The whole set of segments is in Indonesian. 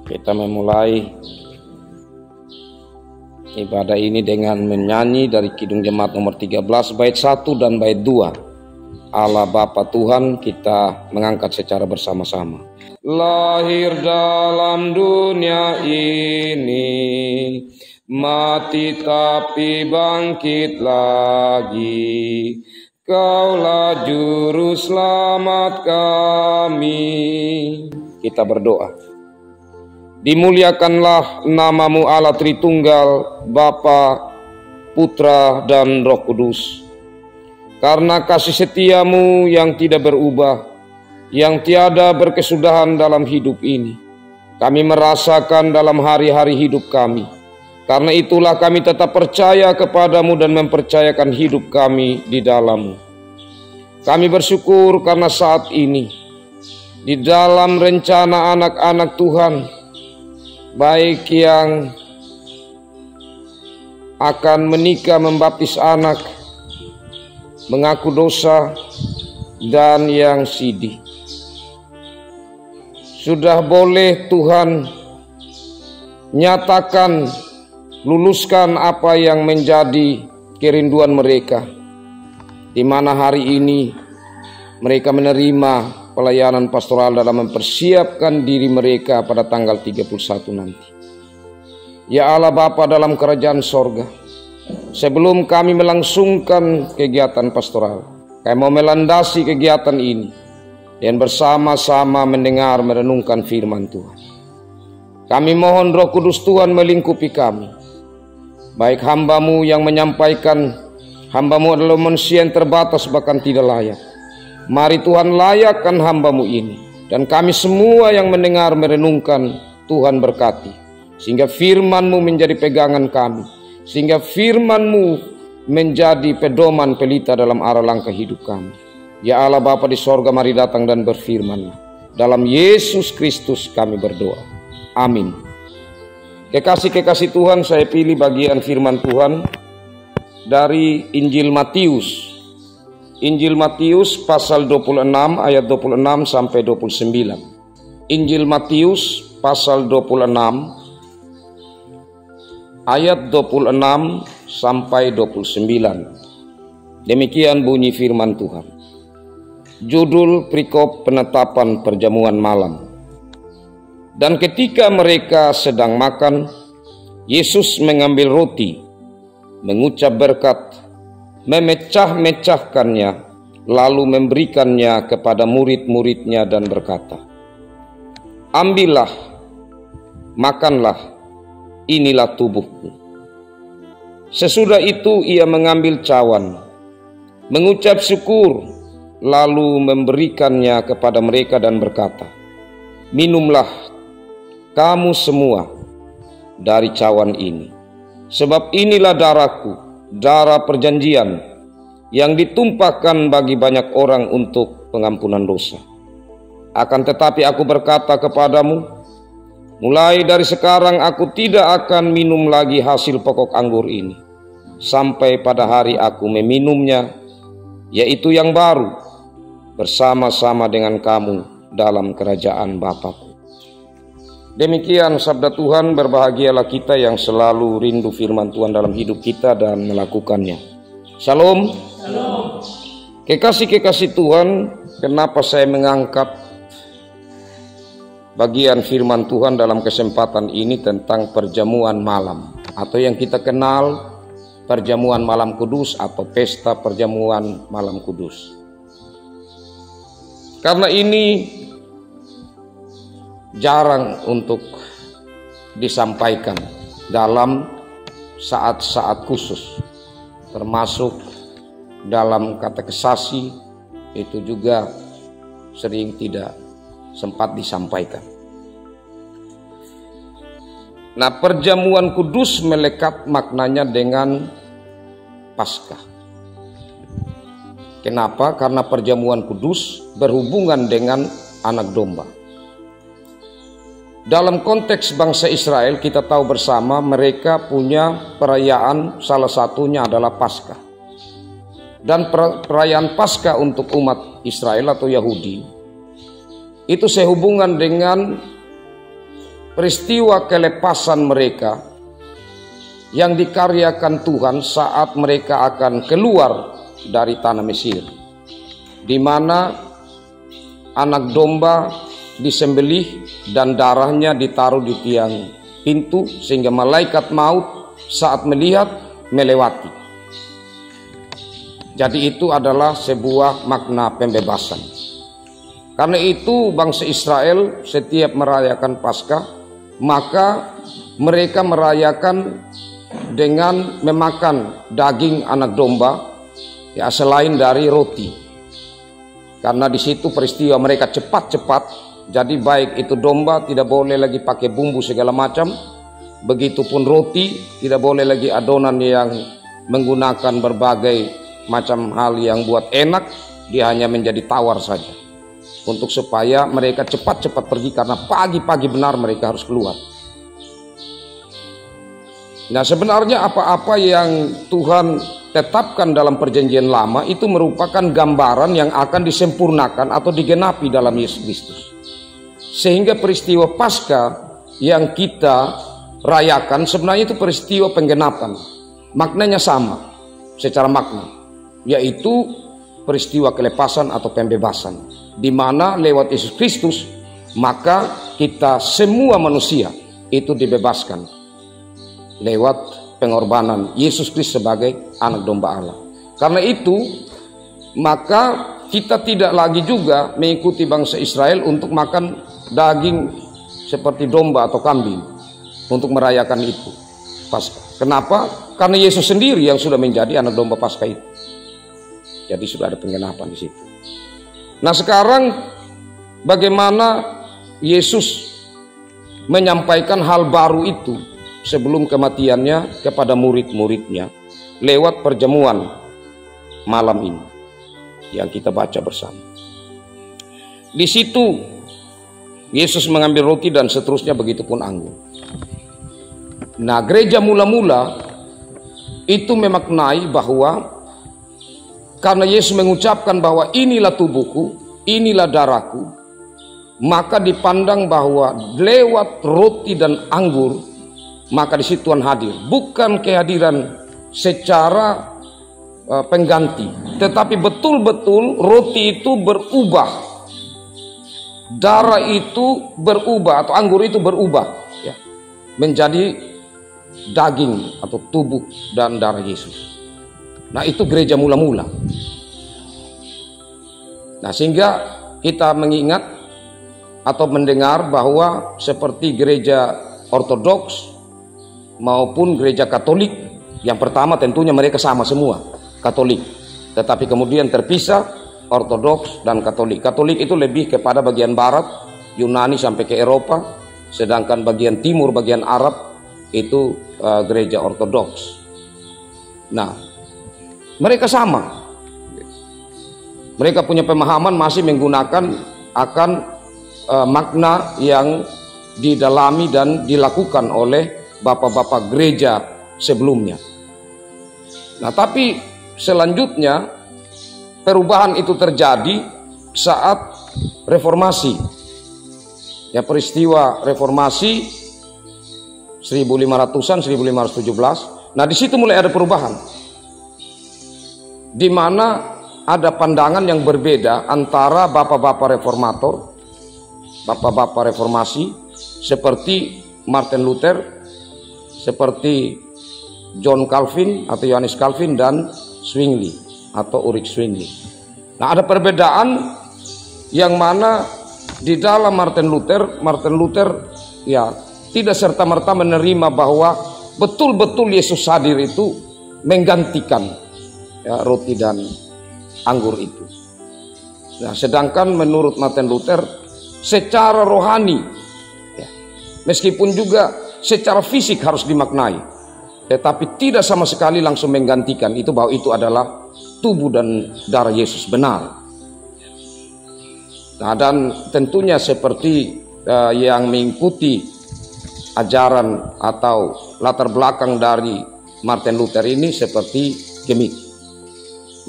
Kita memulai ibadah ini dengan menyanyi dari Kidung Jemaat nomor 13 bait 1 dan bait 2. Allah Bapa Tuhan kita mengangkat secara bersama-sama. Lahir dalam dunia ini, mati tapi bangkit lagi. Kaulah juru selamat kami. Kita berdoa. Dimuliakanlah namamu Allah Tritunggal, Bapa, Putra, dan Roh Kudus. Karena kasih setiamu yang tidak berubah, yang tiada berkesudahan dalam hidup ini, kami merasakan dalam hari-hari hidup kami. Karena itulah kami tetap percaya kepadamu dan mempercayakan hidup kami di dalammu. Kami bersyukur karena saat ini, di dalam rencana anak-anak Tuhan, baik yang akan menikah, membaptis anak, mengaku dosa, dan yang sidi, sudah boleh Tuhan nyatakan, luluskan apa yang menjadi kerinduan mereka, di mana hari ini mereka menerima pelayanan pastoral dalam mempersiapkan diri mereka pada tanggal 31 nanti. Ya Allah Bapa dalam kerajaan sorga, sebelum kami melangsungkan kegiatan pastoral, kami mau melandasi kegiatan ini dan bersama-sama mendengar merenungkan firman Tuhan. Kami mohon Roh Kudus Tuhan melingkupi kami, baik hamba-Mu yang menyampaikan. Hamba-Mu adalah manusia yang terbatas bahkan tidak layak. Mari Tuhan layakkan hamba-Mu ini, dan kami semua yang mendengar merenungkan, Tuhan berkati, sehingga firman-Mu menjadi pegangan kami, sehingga firman-Mu menjadi pedoman pelita dalam arah langkah hidup kami. Ya Allah Bapa di sorga, mari datang dan berfirman. Dalam Yesus Kristus kami berdoa. Amin. Kekasih-kekasih Tuhan, saya pilih bagian firman Tuhan dari Injil Matius. Injil Matius pasal 26 ayat 26 sampai 29. Injil Matius pasal 26 ayat 26 sampai 29. Demikian bunyi firman Tuhan. Judul perikop penetapan perjamuan malam. Dan ketika mereka sedang makan, Yesus mengambil roti, mengucap berkat, memecah-mecahkannya, lalu memberikannya kepada murid-muridnya dan berkata, "Ambillah, makanlah, inilah tubuhku." Sesudah itu ia mengambil cawan, mengucap syukur, lalu memberikannya kepada mereka dan berkata, "Minumlah kamu semua dari cawan ini, sebab inilah darahku, darah perjanjian yang ditumpahkan bagi banyak orang untuk pengampunan dosa. Akan tetapi aku berkata kepadamu, mulai dari sekarang aku tidak akan minum lagi hasil pokok anggur ini, sampai pada hari aku meminumnya, yaitu yang baru, bersama-sama dengan kamu dalam kerajaan Bapa-Ku." Demikian sabda Tuhan. Berbahagialah kita yang selalu rindu firman Tuhan dalam hidup kita dan melakukannya. Shalom. Shalom. Kekasih-kekasih Tuhan, kenapa saya mengangkat bagian firman Tuhan dalam kesempatan ini tentang perjamuan malam, atau yang kita kenal perjamuan malam kudus atau pesta perjamuan malam kudus. Karena ini jarang untuk disampaikan dalam saat-saat khusus, termasuk dalam katekisasi itu juga sering tidak sempat disampaikan. Nah, perjamuan kudus melekat maknanya dengan Paskah. Kenapa? Karena perjamuan kudus berhubungan dengan anak domba. Dalam konteks bangsa Israel, kita tahu bersama mereka punya perayaan, salah satunya adalah Paskah. Dan perayaan Paskah untuk umat Israel atau Yahudi itu sehubungan dengan peristiwa kelepasan mereka yang dikaryakan Tuhan saat mereka akan keluar dari tanah Mesir, di mana anak domba disembelih dan darahnya ditaruh di tiang pintu sehingga malaikat maut saat melihat melewati. Jadi itu adalah sebuah makna pembebasan. Karena itu bangsa Israel setiap merayakan Paskah, maka mereka merayakan dengan memakan daging anak domba, ya, selain dari roti. Karena di situ peristiwa mereka cepat-cepat, jadi baik itu domba tidak boleh lagi pakai bumbu segala macam, begitupun roti tidak boleh lagi adonan yang menggunakan berbagai macam hal yang buat enak, dia hanya menjadi tawar saja. Untuk supaya mereka cepat-cepat pergi karena pagi-pagi benar mereka harus keluar. Nah, sebenarnya apa-apa yang Tuhan tetapkan dalam perjanjian lama itu merupakan gambaran yang akan disempurnakan atau digenapi dalam Yesus Kristus. Sehingga peristiwa Paskah yang kita rayakan sebenarnya itu peristiwa penggenapan. Maknanya sama secara makna, yaitu peristiwa kelepasan atau pembebasan, di mana lewat Yesus Kristus maka kita semua manusia itu dibebaskan lewat pengorbanan Yesus Kristus sebagai anak domba Allah. Karena itu maka kita tidak lagi juga mengikuti bangsa Israel untuk makan daging seperti domba atau kambing untuk merayakan itu Paskah. Kenapa? Karena Yesus sendiri yang sudah menjadi anak domba Paskah itu. Jadi sudah ada penggenapan di situ. Nah, sekarang bagaimana Yesus menyampaikan hal baru itu sebelum kematiannya kepada murid-muridnya lewat perjamuan malam ini yang kita baca bersama. Di situ Yesus mengambil roti dan seterusnya, begitupun anggur. Nah, gereja mula-mula itu memaknai bahwa karena Yesus mengucapkan bahwa inilah tubuhku, inilah darahku, maka dipandang bahwa lewat roti dan anggur, maka di situ Tuhan hadir. Bukan kehadiran secara pengganti, tetapi betul-betul roti itu berubah, darah itu berubah atau anggur itu berubah, ya, menjadi daging atau tubuh dan darah Yesus. Nah, itu gereja mula-mula. Nah, sehingga kita mengingat atau mendengar bahwa seperti gereja Ortodoks maupun gereja Katolik, yang pertama tentunya mereka sama semua, Katolik. Tetapi kemudian terpisah Ortodoks dan Katolik. Katolik itu lebih kepada bagian barat, Yunani sampai ke Eropa, sedangkan bagian timur, bagian Arab itu gereja Ortodoks. Nah, mereka sama. Mereka punya pemahaman masih menggunakan akan makna yang didalami dan dilakukan oleh bapak-bapak gereja sebelumnya. Nah, tapi selanjutnya perubahan itu terjadi saat reformasi. Ya, peristiwa reformasi 1500-an, 1517. Nah, di situ mulai ada perubahan, di mana ada pandangan yang berbeda antara bapak-bapak reformator, bapak-bapak reformasi seperti Martin Luther, seperti John Calvin atau Johannes Calvin, dan Zwingli atau Ulrich Zwingli. Nah, ada perbedaan yang mana di dalam Martin Luther ya tidak serta-merta menerima bahwa betul-betul Yesus hadir itu menggantikan, ya, roti dan anggur itu. Nah, sedangkan menurut Martin Luther secara rohani, ya, meskipun juga secara fisik harus dimaknai, tetapi tidak sama sekali langsung menggantikan itu, bahwa itu adalah tubuh dan darah Yesus benar. Nah, dan tentunya seperti yang mengikuti ajaran atau latar belakang dari Martin Luther ini seperti Gemik.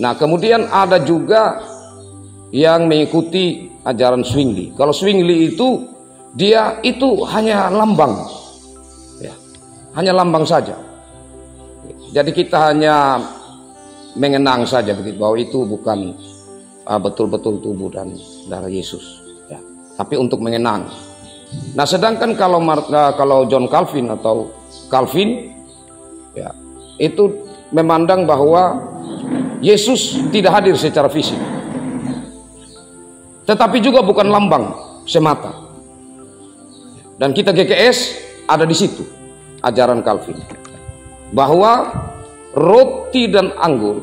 Nah, kemudian ada juga yang mengikuti ajaran Zwingli. Kalau Zwingli itu dia itu hanya lambang, ya, hanya lambang saja. Jadi kita hanya mengenang saja begitu bahwa itu bukan betul-betul tubuh dan darah Yesus, ya. Tapi untuk mengenang. Nah, sedangkan kalau John Calvin atau Calvin, ya, itu memandang bahwa Yesus tidak hadir secara fisik, tetapi juga bukan lambang semata. Dan kita GKS ada di situ ajaran Calvin, bahwa roti dan anggur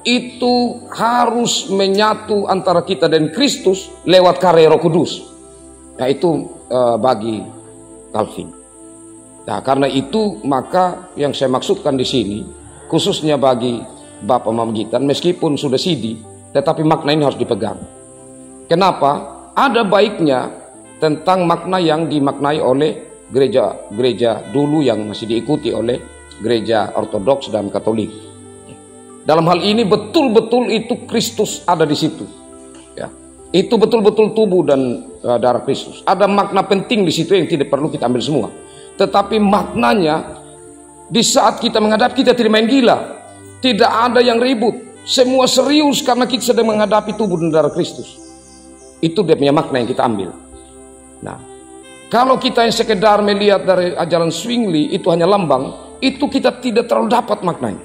itu harus menyatu antara kita dan Kristus lewat karya Roh Kudus. Nah, itu bagi Calvin. Nah, karena itu maka yang saya maksudkan di sini, khususnya bagi Bapak Mamagitan, meskipun sudah sidi, tetapi makna ini harus dipegang. Kenapa? Ada baiknya tentang makna yang dimaknai oleh gereja dulu yang masih diikuti oleh gereja Ortodoks dan Katolik. Dalam hal ini betul-betul itu Kristus ada di situ, ya. Itu betul-betul tubuh dan darah Kristus. Ada makna penting di situ yang tidak perlu kita ambil semua. Tetapi maknanya di saat kita menghadapi, kita tidak main gila, tidak ada yang ribut, semua serius karena kita sedang menghadapi tubuh dan darah Kristus. Itu dia punya makna yang kita ambil. Nah, kalau kita yang sekedar melihat dari ajaran Zwingli itu hanya lambang, itu kita tidak terlalu dapat maknanya.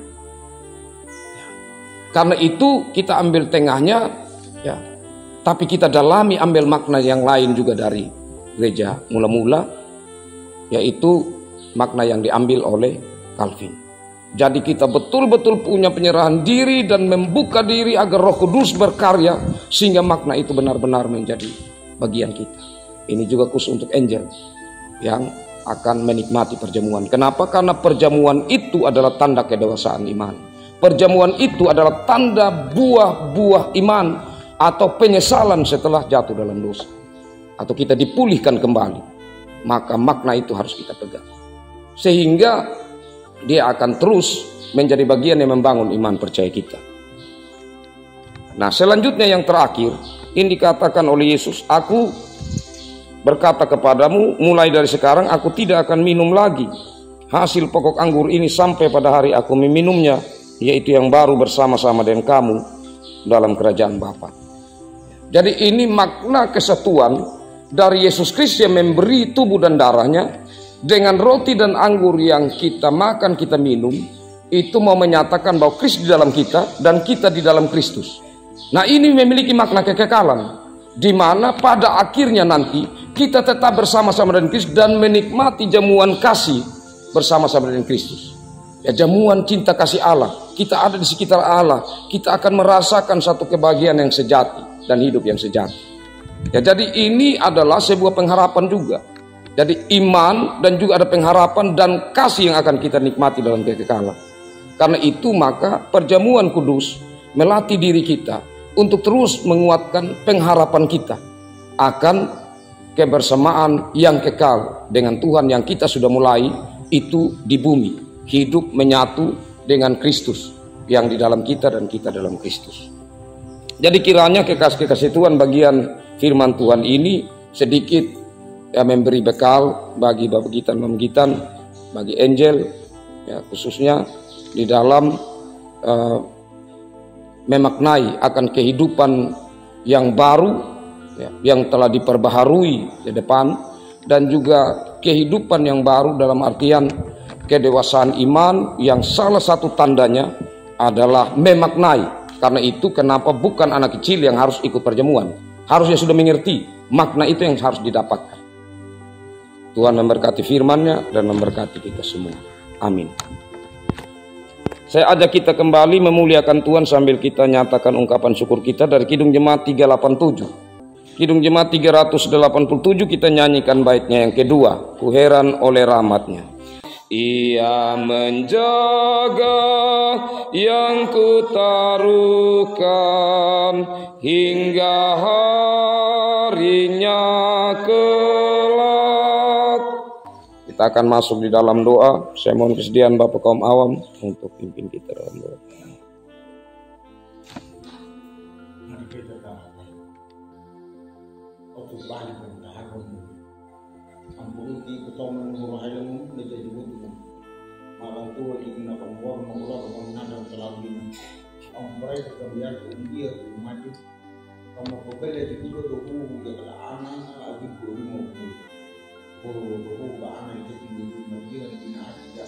Karena itu kita ambil tengahnya, ya. Tapi kita dalami, ambil makna yang lain juga dari gereja mula-mula, yaitu makna yang diambil oleh Calvin. Jadi kita betul-betul punya penyerahan diri dan membuka diri agar Roh Kudus berkarya sehingga makna itu benar-benar menjadi bagian kita. Ini juga khusus untuk angel yang akan menikmati perjamuan. Kenapa? Karena perjamuan itu adalah tanda kedewasaan iman. Perjamuan itu adalah tanda buah-buah iman atau penyesalan setelah jatuh dalam dosa, atau kita dipulihkan kembali. Maka makna itu harus kita pegang, sehingga dia akan terus menjadi bagian yang membangun iman percaya kita. Nah, selanjutnya yang terakhir, ini dikatakan oleh Yesus, aku berkata kepadamu, mulai dari sekarang aku tidak akan minum lagi hasil pokok anggur ini sampai pada hari aku meminumnya, yaitu yang baru bersama-sama dengan kamu dalam kerajaan Bapa. Jadi ini makna kesatuan dari Yesus Kristus yang memberi tubuh dan darahnya dengan roti dan anggur yang kita makan, kita minum, itu mau menyatakan bahwa Kristus di dalam kita dan kita di dalam Kristus. Nah, ini memiliki makna kekekalan, di mana pada akhirnya nanti kita tetap bersama-sama dengan Kristus dan menikmati jamuan kasih bersama-sama dengan Kristus. Ya, jamuan cinta kasih Allah. Kita ada di sekitar Allah, kita akan merasakan satu kebahagiaan yang sejati dan hidup yang sejati. Ya, jadi ini adalah sebuah pengharapan juga. Jadi iman dan juga ada pengharapan dan kasih yang akan kita nikmati dalam kekekalan. Karena itu maka perjamuan kudus melatih diri kita untuk terus menguatkan pengharapan kita akan kebersamaan yang kekal dengan Tuhan yang kita sudah mulai itu di bumi. Hidup menyatu dengan Kristus yang di dalam kita dan kita dalam Kristus. Jadi kiranya kekasih Tuhan bagian firman Tuhan ini sedikit ya, memberi bekal bagi Bapak Gitan, Mama Gitan, bagi Angel, ya, khususnya di dalam memaknai akan kehidupan yang baru, ya, yang telah diperbaharui di depan, dan juga kehidupan yang baru dalam artian kedewasaan iman yang salah satu tandanya adalah memaknai. Karena itu kenapa bukan anak kecil yang harus ikut perjamuan, harusnya sudah mengerti makna itu yang harus didapatkan. Tuhan memberkati firman-Nya dan memberkati kita semua. Amin. Saya ajak kita kembali memuliakan Tuhan sambil kita nyatakan ungkapan syukur kita dari Kidung Jemaat 387. Kidung Jemaat 387 kita nyanyikan baitnya yang kedua, ku heran oleh rahmat-Nya. Ia menjaga yang kutaruhkan hingga harinya kelak. Kita akan masuk di dalam doa. Saya mohon kesediaan Bapak kaum awam untuk pimpin kita dalam doa. balik ng tahapon mo. Ang puluti ko ito ng murahalan mo, nagdadibot mo. Makantuwa di ko na pangwag magulat ang mga nadang talabi na. Ang baray sa kabiyan ko, hindi at umati. Ang mapagala di ko ito huwag at alaanan ang agig ko rin mo po. Puro huwag baanan ito hindi ko magihan pinaasiga.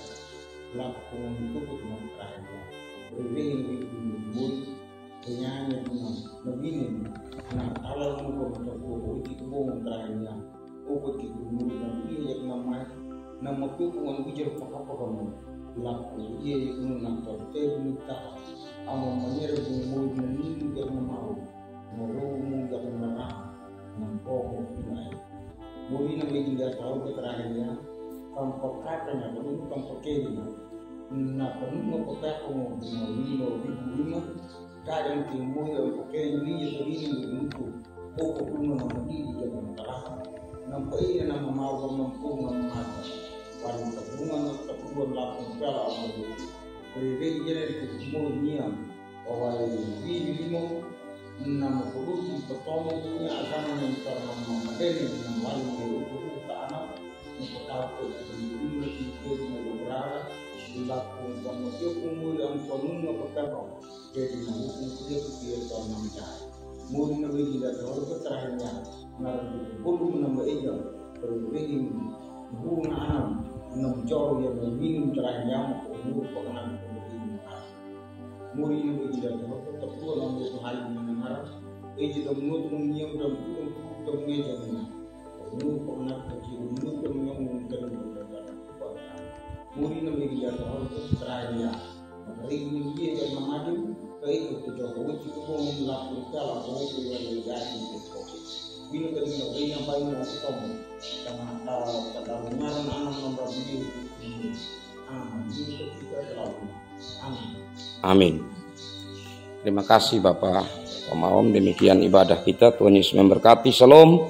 Lap kung ito ko ito magkarahin mo. Pagkain ko ito muli. Kanyanya ko na nabinin na alam mo ko ito po. Hindi ko po magkarahin niya. Ukot kita muli na iiyak naman na magpipungan bijar pakapakamu laku iya itu nanti terminta ama manyer bumuli na nilugak na mau marumugak na na nampoko pinay muli na may hindi tahu keterangannya kampakatanya belum kampakenya na penuh pekakmu na wino bibulima kadang timu yang pakai ini jadi ini itu pokok pun nama diri jangan kalah nampai na mamawag ng pungang mata paling kepungan lapang pela amalu beri jadi ketemu niya awal ini mo nama produksi pertama punya agama yang karena memadeni dengan lain itu ke anak untuk tahu ini itu berada lapang kemudian umur yang penuh pertama jadi hukum dia tahun 6 tahun mungkin lebih tidak tahu keterangannya belum menambah ejak berbeda bunga alam enam jauh yang minum terakhirnya umur pengenalan begini muri ini tidak tahu tertua dalam itu hal yang mendengar ejak menurut menyiap dan untuk mengejanya umur pengenalan kecil menurut yang mungkin berkata muri ini tidak tahu terakhirnya hari ini dia yang mengadu baik itu jauh itu pun melakukan kalau itu yang terjadi ini ketika ini yang paling rasam karena kata mengarang anak nomor video ini ketika terlalu amin. Terima kasih Bapak Om. Demikian ibadah kita. Tuhan Yesus memberkati. Shalom.